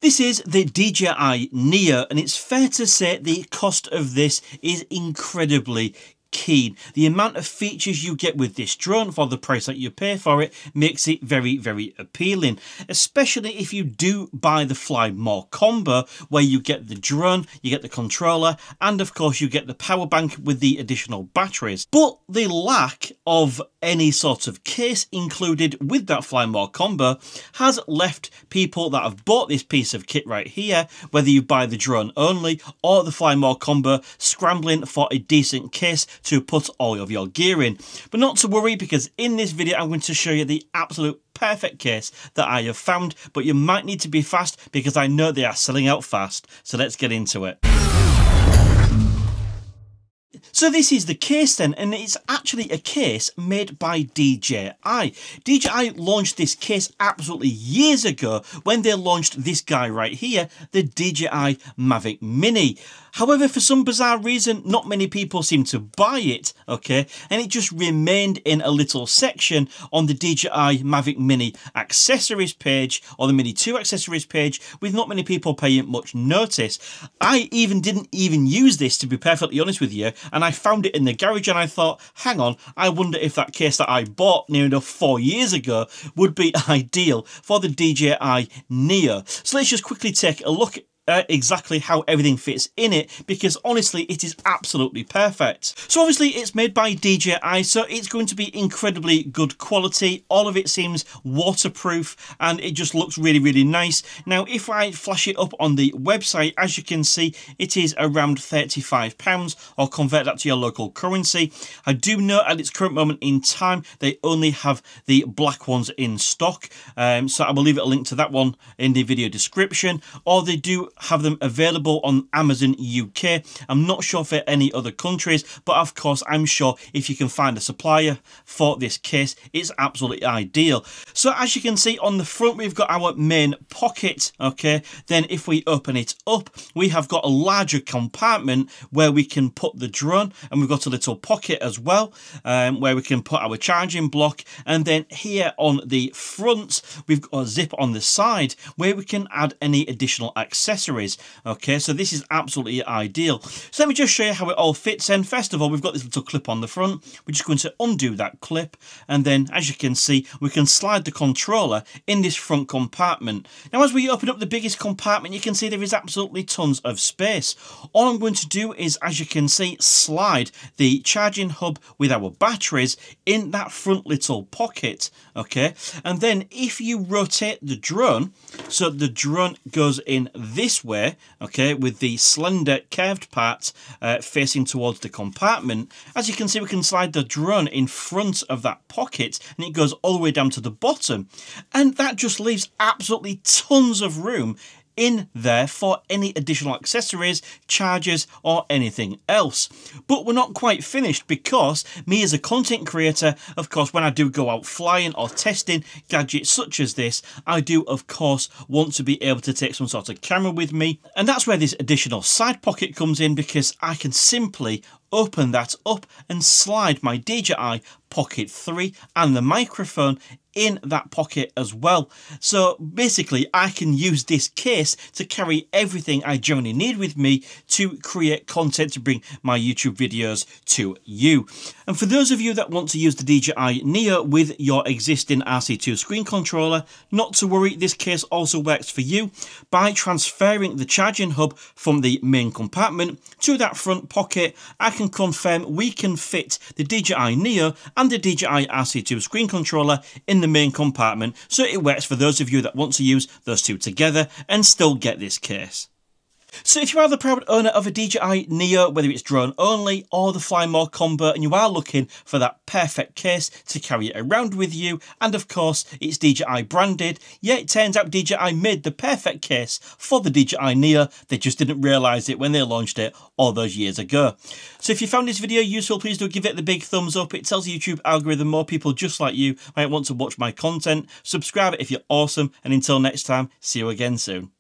This is the DJI Neo, and it's fair to say the cost of this is incredibly keen. The amount of features you get with this drone for the price that you pay for it makes it very, very appealing, especially if you do buy the Fly More combo, where you get the drone, you get the controller, and of course you get the power bank with the additional batteries. But the lack of any sort of case included with that Fly More combo has left people that have bought this piece of kit right here, whether you buy the drone only or the Fly More combo, scrambling for a decent case to put all of your gear in. But not to worry, because in this video I'm going to show you the absolute perfect case that I have found, but you might need to be fast because I know they are selling out fast. So let's get into it. So this is the case then, and it's actually a case made by DJI. DJI launched this case absolutely years ago when they launched this guy right here, the DJI Mavic Mini. However, for some bizarre reason, not many people seem to buy it, okay? And it just remained in a little section on the DJI Mavic Mini accessories page, or the Mini 2 accessories page, with not many people paying much notice. I didn't even use this, to be perfectly honest with you, and I found it in the garage and I thought, hang on, I wonder if that case that I bought near enough 4 years ago would be ideal for the DJI Neo. So let's just quickly take a look exactly how everything fits in it, because honestly it is absolutely perfect. So obviously it's made by DJI, so it's going to be incredibly good quality. All of it seems waterproof and it just looks really, really nice. Now if I flash it up on the website, as you can see, it is around £35, or convert that to your local currency. I do know at its current moment in time they only have the black ones in stock, so I will leave a link to that one in the video description, or they do have them available on Amazon UK. I'm not sure for any other countries, but of course I'm sure if you can find a supplier for this case, it's absolutely ideal. So as you can see on the front, we've got our main pocket, okay? Then if we open it up, we have got a larger compartment where we can put the drone, and we've got a little pocket as well, where we can put our charging block. And then here on the front, we've got a zip on the side where we can add any additional accessories. Okay, so this is absolutely ideal. So let me just show you how it all fits in. First of all, we've got this little clip on the front. We're just going to undo that clip, and then as you can see, we can slide the controller in this front compartment. Now as we open up the biggest compartment, you can see there is absolutely tons of space. All I'm going to do is, as you can see, slide the charging hub with our batteries in that front little pocket, okay? And then if you rotate the drone, so the drone goes in this way, okay, with the slender curved part facing towards the compartment, as you can see, we can slide the drone in front of that pocket and it goes all the way down to the bottom, and that just leaves absolutely tons of room in there for any additional accessories, chargers, or anything else. But we're not quite finished, because me as a content creator, of course, when I do go out flying or testing gadgets such as this, I do of course want to be able to take some sort of camera with me, and that's where this additional side pocket comes in, because I can simply open that up and slide my DJI Pocket 3 and the microphone in that pocket as well. So basically I can use this case to carry everything I generally need with me to create content to bring my YouTube videos to you. And for those of you that want to use the DJI Neo with your existing RC2 screen controller, not to worry, this case also works for you by transferring the charging hub from the main compartment to that front pocket. I can confirm we can fit the DJI Neo and the DJI RC2 screen controller in the main compartment, so it works for those of you that want to use those two together and still get this case. So if you are the proud owner of a DJI Neo, whether it's drone only or the Fly More combo, and you are looking for that perfect case to carry it around with you, and of course it's DJI branded, yeah, it turns out DJI made the perfect case for the DJI Neo. They just didn't realise it when they launched it all those years ago. So if you found this video useful, please do give it the big thumbs up. It tells the YouTube algorithm more people just like you might want to watch my content. Subscribe if you're awesome, and until next time, see you again soon.